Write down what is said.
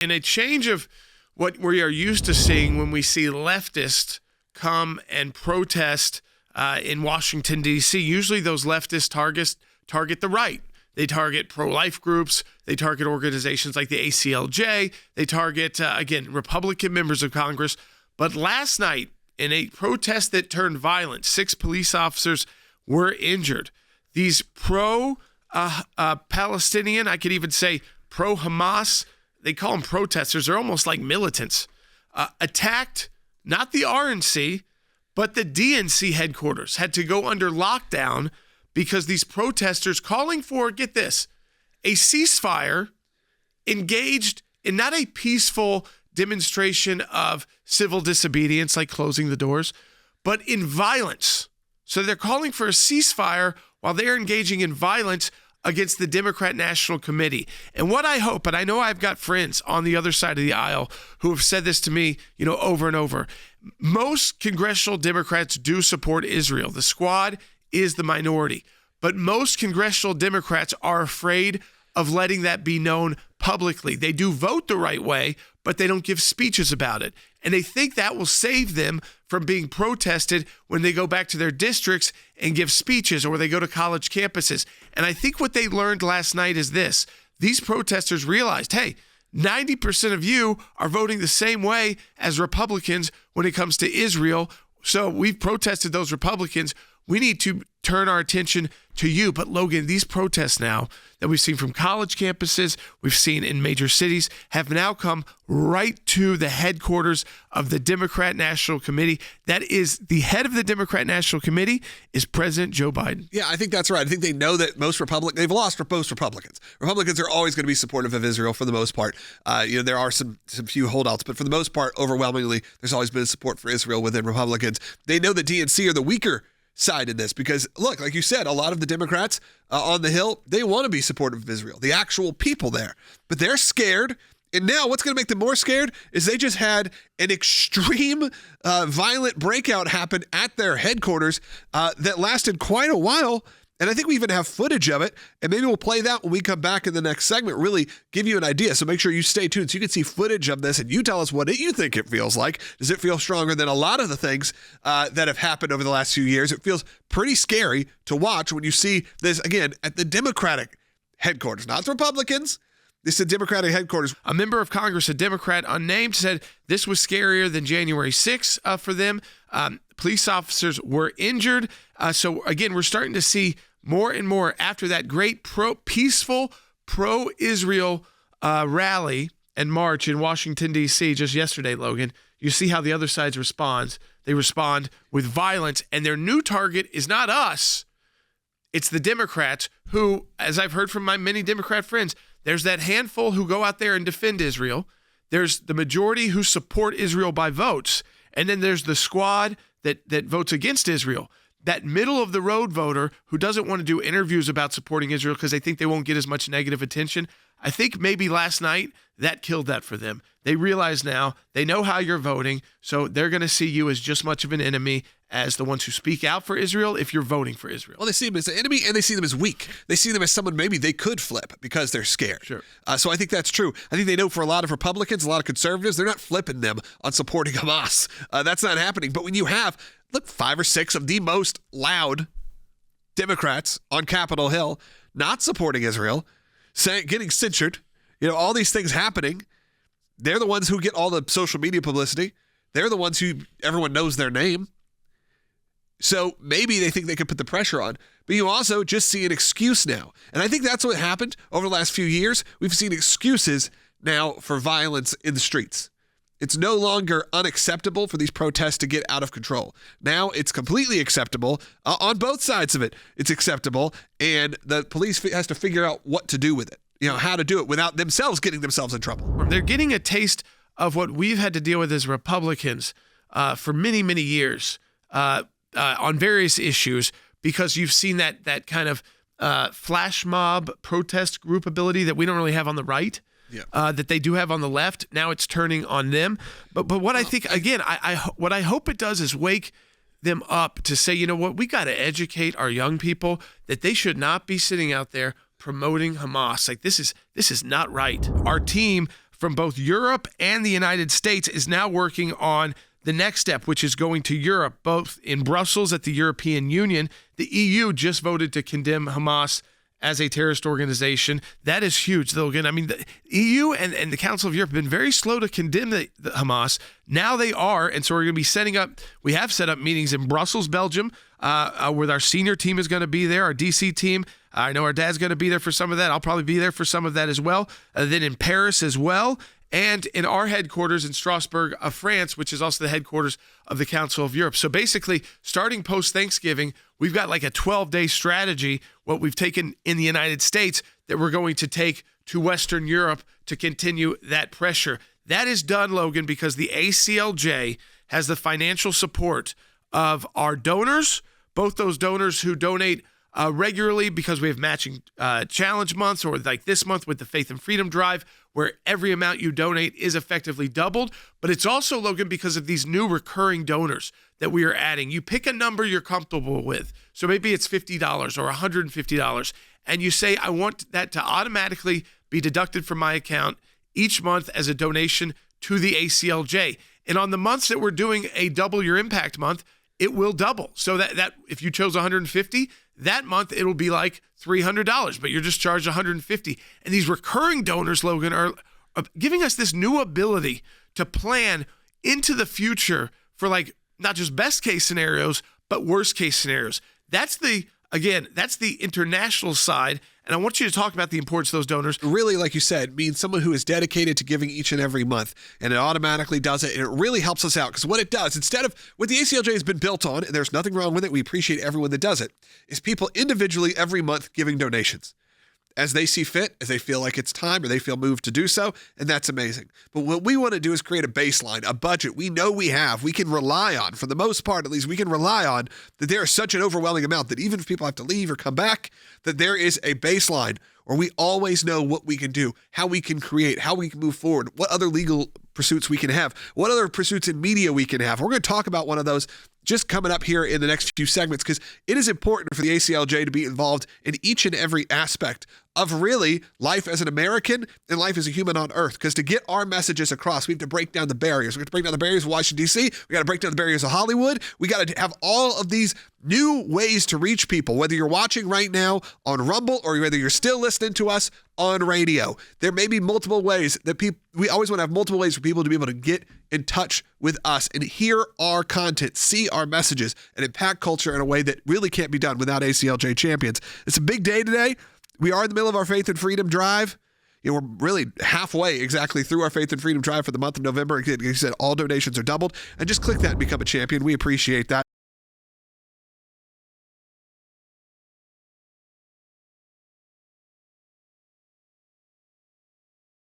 In a change of what we are used to seeing when we see leftists come and protest in Washington, D.C., usually those leftists target the right. They target pro-life groups. They target organizations like the ACLJ. They target, again, Republican members of Congress. But last night, in a protest that turned violent, 6 police officers were injured. These pro-Palestinian, I could even say pro-Hamas, they call them protesters. They're almost like militants, attacked not the RNC, but the DNC headquarters, had to go under lockdown because these protesters calling for, get this, a ceasefire, engaged in not a peaceful demonstration of civil disobedience like closing the doors, but in violence. So they're calling for a ceasefire while they're engaging in violence against the Democrat National Committee. And what I hope, and I know I've got friends on the other side of the aisle who have said this to me, over and over. Most congressional Democrats do support Israel. The squad is the minority. But most congressional Democrats are afraid of letting that be known publicly. They do vote the right way, but they don't give speeches about it. And they think that will save them from being protested when they go back to their districts and give speeches, or they go to college campuses. And I think what they learned last night is this. These protesters realized, hey, 90% of you are voting the same way as Republicans when it comes to Israel. So we've protested those Republicans. We need to turn our attention to you. But Logan, these protests now that we've seen from college campuses, we've seen in major cities, have now come right to the headquarters of the Democrat National Committee. That is, the head of the Democrat National Committee is President Joe Biden. Yeah, I think that's right. I think they know that they've lost most Republicans. Republicans are always going to be supportive of Israel for the most part. There are some few holdouts, but for the most part, overwhelmingly, there's always been support for Israel within Republicans. They know that DNC are the weaker side in this because, look, like you said, a lot of the Democrats on the Hill, they want to be supportive of Israel, the actual people there, but they're scared. And now what's going to make them more scared is they just had an extreme violent breakout happen at their headquarters that lasted quite a while. And I think we even have footage of it, and maybe we'll play that when we come back in the next segment, really give you an idea. So make sure you stay tuned so you can see footage of this, and you tell us what you think it feels like. Does it feel stronger than a lot of the things that have happened over the last few years? It feels pretty scary to watch when you see this, again, at the Democratic headquarters, not the Republicans. This is the Democratic headquarters. A member of Congress, a Democrat unnamed, said this was scarier than January 6th for them. Police officers were injured. So, again, we're starting to see more and more after that great peaceful pro-Israel rally and march in Washington, D.C. just yesterday, Logan. You see how the other side responds. They respond with violence, and their new target is not us. It's the Democrats who, as I've heard from my many Democrat friends, there's that handful who go out there and defend Israel. There's the majority who support Israel by votes. And then there's the squad that votes against Israel. That middle-of-the-road voter who doesn't want to do interviews about supporting Israel because they think they won't get as much negative attention. I think maybe last night that killed that for them. They realize now, they know how you're voting, so they're going to see you as just much of an enemy as the ones who speak out for Israel if you're voting for Israel. Well, they see them as an enemy, and they see them as weak. They see them as someone maybe they could flip because they're scared. Sure. So I think that's true. I think they know for a lot of Republicans, a lot of conservatives, they're not flipping them on supporting Hamas. That's not happening. But when you have, 5 or 6 of the most loud Democrats on Capitol Hill not supporting Israel, getting censured, all these things happening, they're the ones who get all the social media publicity. They're the ones who everyone knows their name. So maybe they think they can put the pressure on. But you also just see an excuse now. And I think that's what happened over the last few years. We've seen excuses now for violence in the streets. It's no longer unacceptable for these protests to get out of control. Now it's completely acceptable. On both sides of it, it's acceptable. And the police has to figure out what to do with it. How to do it without themselves getting themselves in trouble. They're getting a taste of what we've had to deal with as Republicans for many, many years on various issues, because you've seen that kind of flash mob protest group ability that we don't really have on the right. Yeah. That they do have on the left. Now it's turning on them. But what I think, again, what I hope it does is wake them up to say, we got to educate our young people that they should not be sitting out there promoting Hamas. Like, this is not right. Our team from both Europe and the United States is now working on the next step, which is going to Europe, both in Brussels at the European Union. The EU just voted to condemn Hamas as a terrorist organization. That is huge, though. Again, I mean, the EU and the Council of Europe have been very slow to condemn the Hamas. Now they are, and so we're going to be we have set up meetings in Brussels, Belgium, where our senior team is going to be there, our DC team. I know our dad's going to be there for some of that. I'll probably be there for some of that as well. Then in Paris as well, and in our headquarters in Strasbourg, France, which is also the headquarters of the Council of Europe. So basically, starting post-Thanksgiving, we've got like a 12-day strategy, what we've taken in the United States, that we're going to take to Western Europe to continue that pressure. That is done, Logan, because the ACLJ has the financial support of our donors, both those donors who donate regularly because we have matching challenge months, or like this month with the Faith and Freedom Drive, where every amount you donate is effectively doubled. But it's also, Logan, because of these new recurring donors that we are adding. You pick a number you're comfortable with. So maybe it's $50 or $150, and you say, I want that to automatically be deducted from my account each month as a donation to the ACLJ. And on the months that we're doing a Double Your Impact month, it will double. So that if you chose $150, that month it'll be like $300, but you're just charged $150. And these recurring donors, Logan, are giving us this new ability to plan into the future for like not just best case scenarios, but worst case scenarios. That's the international side. And I want you to talk about the importance of those donors. Really, like you said, means someone who is dedicated to giving each and every month, and it automatically does it. And it really helps us out, because what it does, instead of what the ACLJ has been built on, and there's nothing wrong with it, we appreciate everyone that does it, is people individually every month giving donations as they see fit, as they feel like it's time, or they feel moved to do so, and that's amazing. But what we want to do is create a baseline, a budget we know we can rely on, for the most part at least, we can rely on that there is such an overwhelming amount that even if people have to leave or come back, that there is a baseline where we always know what we can do, how we can create, how we can move forward, what other legal pursuits we can have, what other pursuits in media we can have. We're going to talk about one of those just coming up here in the next few segments, because it is important for the ACLJ to be involved in each and every aspect of really life as an American and life as a human on earth. Because to get our messages across, we have to break down the barriers. We have to break down the barriers of Washington, D.C. We got to break down the barriers of Hollywood. We got to have all of these new ways to reach people, whether you're watching right now on Rumble or whether you're still listening to us on radio. There may be multiple ways that we always want to have multiple ways for people to be able to get in touch with us and hear our content, see our messages, and impact culture in a way that really can't be done without ACLJ champions. It's a big day today. We are in the middle of our Faith and Freedom Drive. We're really halfway exactly through our Faith and Freedom Drive for the month of November. Like you said, all donations are doubled. And just click that and become a champion. We appreciate that.